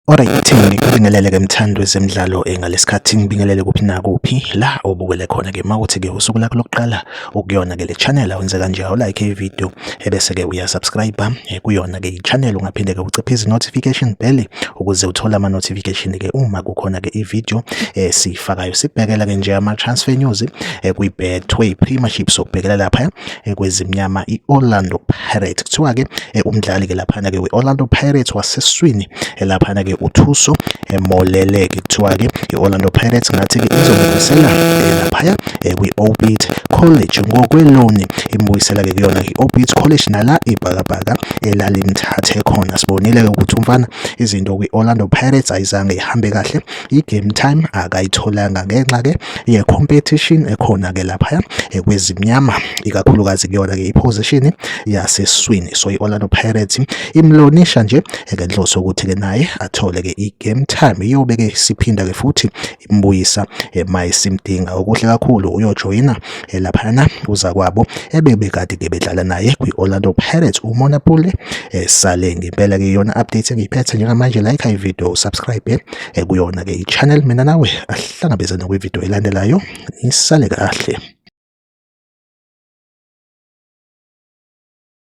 Alright, ngikubingelele-ke mthandi wezemidlalo ngalesikhathi ngibingelele kuphi nakuphi la obukele khona-ke mawukuthi-ke usuku lakho lokuqala ukuyona-ke le channel awenze kanje awulike ivideo ebese-ke uyasubscribe kuyona-ke i-channel ungaphinde-ke uciphe notification bell ukuze uthole ama-notification-ke uma kukhona-ke ivideo siyifakayo. Sikubhekela-ke nje ama-transfer news kwi-Betway Premiership sokubhekela lapha kwezimnyama i-Orlando Pirates. Kuthiwa-ke umdlali-ke laphana-ke we-Orlando Pirates wasesiswini laphana-ke uThuso Moleleke. Kuthiwa-ke i-Orlando Pirates ngathi-ke izobuyisela laphaya kwi-Orbit College ngokweloni, imbuyisela-ke kuyona i-Orbit College nala ibhakabhaka elalimthathe khona. Sibonile-ke ukuthi umfana izinto kwi-Orlando Pirates ayizange ihambe kahle, i-game time akayitholanga ngenxa-ke ye-competition ekhona-ke laphaya kwezimnyama, ikakhulukazi kuyona-ke i-position yasesiswini. So i-Orlando Pirates imlonisha nje ngenhloso ukuthi-ke naye athole-ke i-game time, iyobe-ke siphinda-ke futhi imbuyisa mayisimdinga. Okuhle kakhulu uyojoyina laphana uza kwabo ebebekade-ke bedlala naye kwi-Orlando Pirates uMonapule sale. Ngempela-ke iyona update engiyiphethe njengamanje. Like ivideo, subscribe kuyona-ke i-channel. Mina nawe ahlangabezane kwivideo elandelayo, isale kahle.